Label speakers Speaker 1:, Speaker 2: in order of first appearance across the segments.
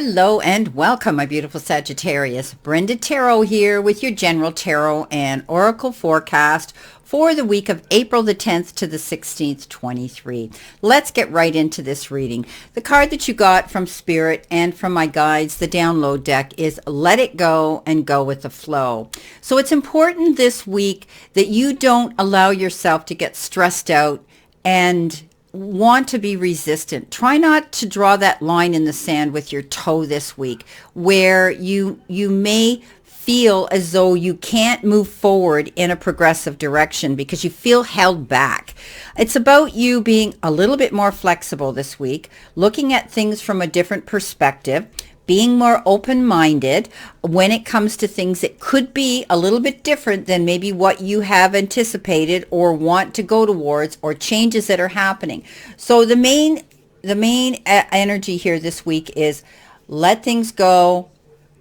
Speaker 1: Hello and welcome, my beautiful Sagittarius. Brenda Tarot here with your general tarot and oracle forecast for the week of April the 10th to the 16th, 23. Let's get right into this reading. The card that you got from Spirit and from my guides, the download deck, is Let It Go and Go with the Flow. So it's important this week that you don't allow yourself to get stressed out and want to be resistant. Try not to draw that line in the sand with your toe this week where you may feel as though you can't move forward in a progressive direction because you feel held back. It's about you being a little bit more flexible this week, looking at things from a different perspective, being more open-minded when it comes to things that could be a little bit different than maybe what you have anticipated or want to go towards, or changes that are happening. So the main energy here this week is let things go.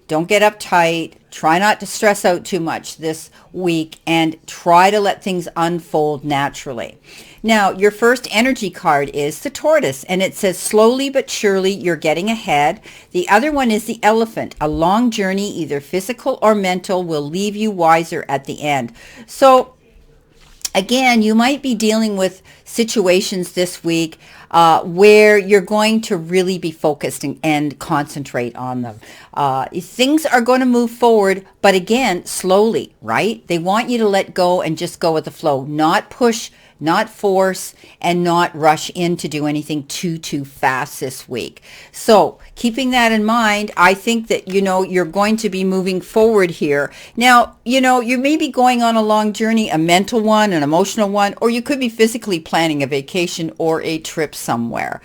Speaker 1: Don't get uptight. Try not to stress out too much this week and try to let things unfold naturally. Now, your first energy card is the Tortoise, and it says, slowly but surely you're getting ahead. The other one is the Elephant. A long journey, either physical or mental, will leave you wiser at the end. So again, you might be dealing with situations this week where you're going to really be focused and concentrate on them. Things are going to move forward, but again, slowly, right? They want you to let go and just go with the flow, not push, not force, and not rush in to do anything too fast this week. So keeping that in mind, I think that, you're going to be moving forward here. Now, you may be going on a long journey, a mental one, an emotional one, or you could be physically planning a vacation or a trip somewhere.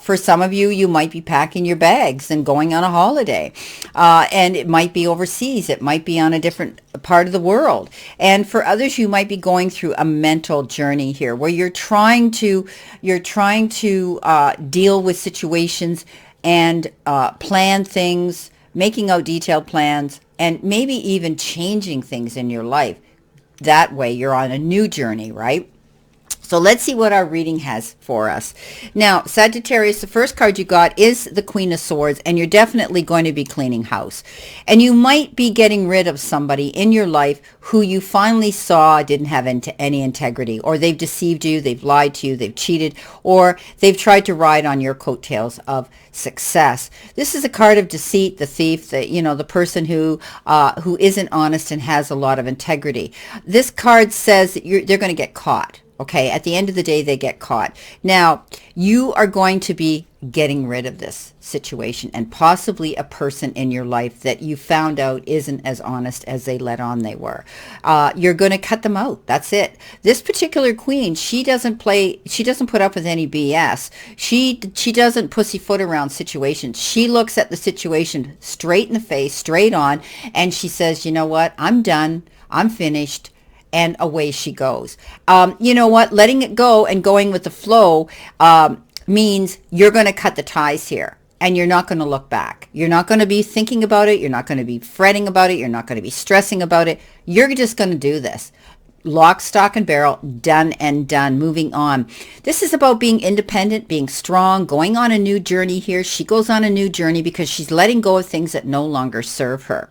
Speaker 1: For some of you, you might be packing your bags and going on a holiday. And it might be overseas. It might be on a different part of the world. And for others, you might be going through a mental journey here where you're trying to deal with situations and plan things, making out detailed plans, and maybe even changing things in your life. That way you're on a new journey, right? So let's see what our reading has for us. Now, Sagittarius, the first card you got is the Queen of Swords, and you're definitely going to be cleaning house. And you might be getting rid of somebody in your life who you finally saw didn't have any integrity, or they've deceived you, they've lied to you, they've cheated, or they've tried to ride on your coattails of success. This is a card of deceit, the thief, the person who isn't honest and has a lot of integrity. This card says that they're going to get caught. Okay, at the end of the day, they get caught. Now, you are going to be getting rid of this situation and possibly a person in your life that you found out isn't as honest as they let on they were. You're going to cut them out. That's it. This particular queen, she doesn't put up with any BS. She doesn't pussyfoot around situations. She looks at the situation straight in the face, straight on, and she says, you know what? I'm done. I'm finished. And away she goes. You know what? Letting it go and going with the flow means you're going to cut the ties here. And you're not going to look back. You're not going to be thinking about it. You're not going to be fretting about it. You're not going to be stressing about it. You're just going to do this. Lock, stock, and barrel, done and done, moving on. This is about being independent, being strong, going on a new journey here. She goes on a new journey because she's letting go of things that no longer serve her.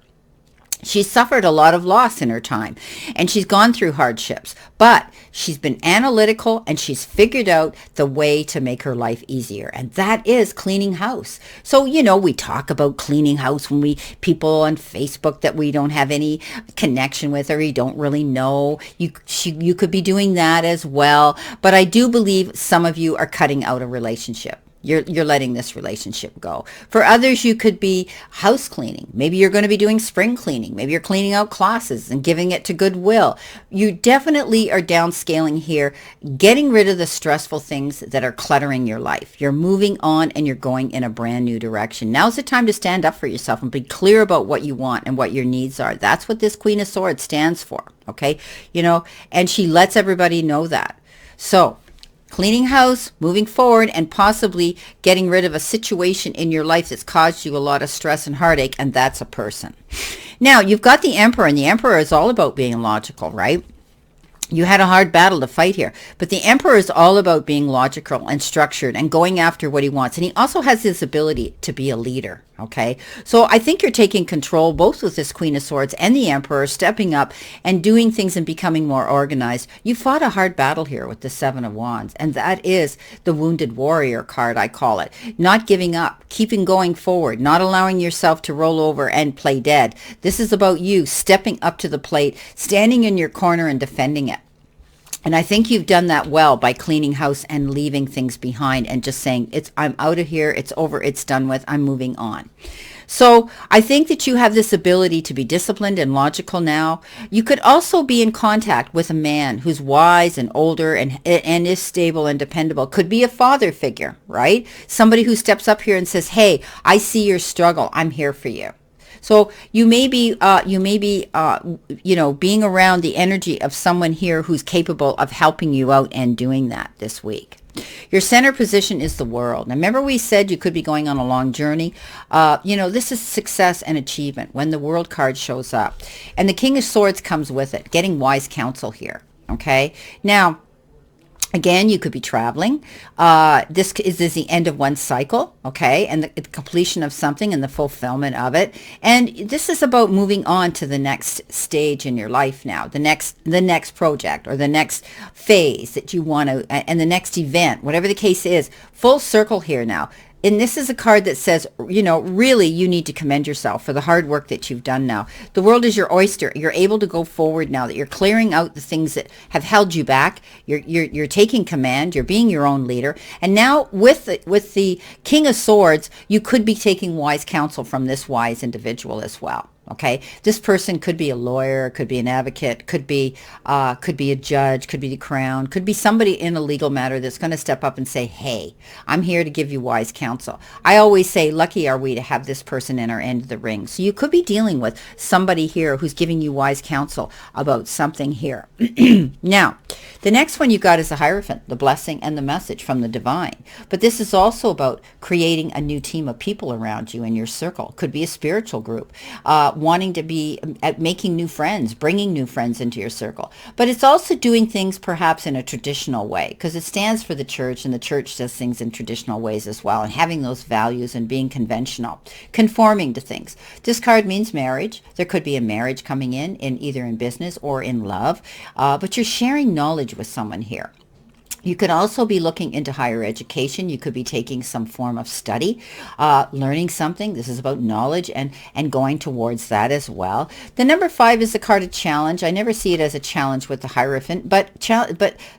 Speaker 1: She's suffered a lot of loss in her time, and she's gone through hardships, but she's been analytical and she's figured out the way to make her life easier, and that is cleaning house. So, we talk about cleaning house when people on Facebook that we don't have any connection with or you don't really know. You could be doing that as well, but I do believe some of you are cutting out a relationship. You're letting this relationship go. For others, you could be house cleaning. Maybe you're going to be doing spring cleaning. Maybe you're cleaning out closets and giving it to Goodwill. You definitely are downscaling here, getting rid of the stressful things that are cluttering your life. You're moving on and you're going in a brand new direction. Now's the time to stand up for yourself and be clear about what you want and what your needs are. That's what this Queen of Swords stands for, okay? And she lets everybody know that. So, cleaning house, moving forward, and possibly getting rid of a situation in your life that's caused you a lot of stress and heartache, and that's a person. Now, you've got the Emperor, and the Emperor is all about being logical, right? You had a hard battle to fight here, but the Emperor is all about being logical and structured and going after what he wants. And he also has this ability to be a leader. Okay, so I think you're taking control both with this Queen of Swords and the Emperor, stepping up and doing things and becoming more organized. You fought a hard battle here with the Seven of Wands, and that is the Wounded Warrior card, I call it. Not giving up, keeping going forward, not allowing yourself to roll over and play dead. This is about you stepping up to the plate, standing in your corner and defending it. And I think you've done that well by cleaning house and leaving things behind and just saying, I'm out of here, it's over, it's done with, I'm moving on. So I think that you have this ability to be disciplined and logical now. You could also be in contact with a man who's wise and older and is stable and dependable. Could be a father figure, right? Somebody who steps up here and says, hey, I see your struggle, I'm here for you. So you may be, being around the energy of someone here who's capable of helping you out and doing that this week. Your center position is the World. Now, remember we said you could be going on a long journey. This is success and achievement when the World card shows up. And the King of Swords comes with it, getting wise counsel here. Okay? Now, again, you could be traveling. This is the end of one cycle, okay, and the completion of something and the fulfillment of it. And this is about moving on to the next stage in your life now, the next project or the next phase that you want to, and the next event, whatever the case is. Full circle here now. And this is a card that says, really you need to commend yourself for the hard work that you've done now. The world is your oyster. You're able to go forward now that you're clearing out the things that have held you back. You're taking command. You're being your own leader. And now with the King of Swords, you could be taking wise counsel from this wise individual as well. Okay, this person could be a lawyer, could be an advocate, could be a judge, could be the crown, could be somebody in a legal matter that's going to step up and say, hey, I'm here to give you wise counsel. I always say, lucky are we to have this person in our end of the ring. So you could be dealing with somebody here who's giving you wise counsel about something here. Now, the next one you got is the Hierophant, the blessing and the message from the divine. But this is also about creating a new team of people around you in your circle. Could be a spiritual group. Wanting to be making new friends, bringing new friends into your circle. But it's also doing things perhaps in a traditional way, because it stands for the church, and the church does things in traditional ways as well, and having those values and being conventional, conforming to things. This card means marriage. There could be a marriage coming in either in business or in love, but you're sharing knowledge with someone here. You could also be looking into higher education. You could be taking some form of study, learning something. This is about knowledge and going towards that as well. The number 5 is the card of challenge. I never see it as a challenge with the Hierophant, but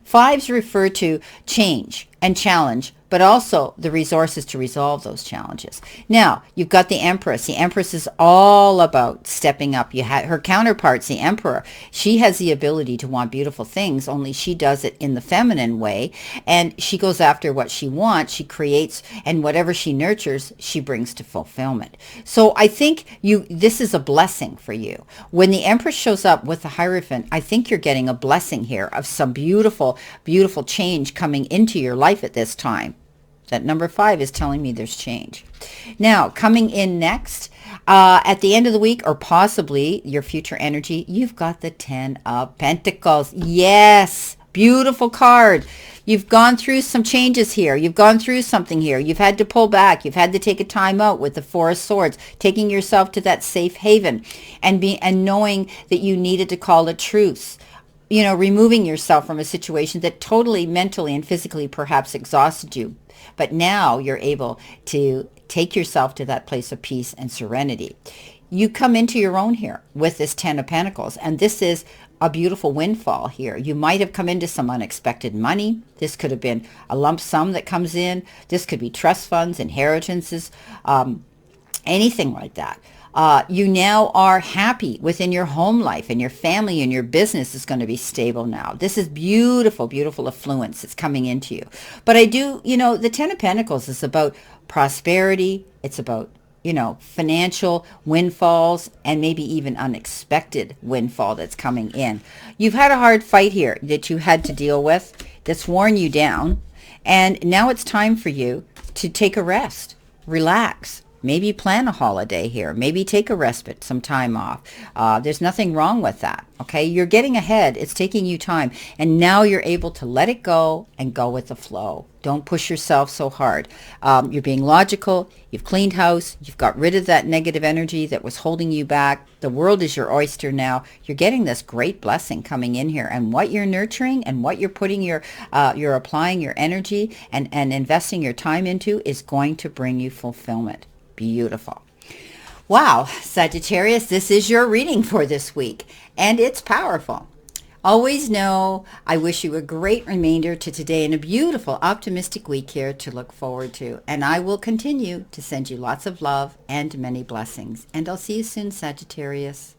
Speaker 1: fives refer to change and challenge, but also the resources to resolve those challenges. Now, you've got the Empress. The Empress is all about stepping up. You had her counterparts, the Emperor. She has the ability to want beautiful things, only she does it in the feminine way, and she goes after what she wants. She creates, and whatever she nurtures, she brings to fulfillment. So I think this is a blessing for you. When the Empress shows up with the Hierophant, I think you're getting a blessing here of some beautiful, beautiful change coming into your life at this time. That number 5 is telling me there's change. Now, coming in next, at the end of the week, or possibly your future energy, you've got the 10 of Pentacles. Yes, beautiful card. You've gone through some changes here. You've gone through something here. You've had to pull back. You've had to take a time out with the Four of Swords, taking yourself to that safe haven and knowing that you needed to call a truce. Removing yourself from a situation that totally mentally and physically perhaps exhausted you. But now you're able to take yourself to that place of peace and serenity. You come into your own here with this 10 of Pentacles, and this is a beautiful windfall here. You might have come into some unexpected money. This could have been a lump sum that comes in. This could be trust funds, inheritances, anything like that. You now are happy within your home life, and your family and your business is going to be stable now. This is beautiful, beautiful affluence that's coming into you. But the 10 of Pentacles is about prosperity. It's about, financial windfalls and maybe even unexpected windfall that's coming in. You've had a hard fight here that you had to deal with that's worn you down. And now it's time for you to take a rest, relax, Maybe plan a holiday here. Maybe take a respite, some time off. There's nothing wrong with that. Okay. You're getting ahead. It's taking you time. And now you're able to let it go and go with the flow. Don't push yourself so hard. You're being logical. You've cleaned house. You've got rid of that negative energy that was holding you back. The world is your oyster now. You're getting this great blessing coming in here. And what you're nurturing and what you're putting you're applying your energy and investing your time into is going to bring you fulfillment. Beautiful. Wow, Sagittarius, this is your reading for this week, and it's powerful. Always know I wish you a great remainder to today and a beautiful, optimistic week here to look forward to. And I will continue to send you lots of love and many blessings. And I'll see you soon, Sagittarius.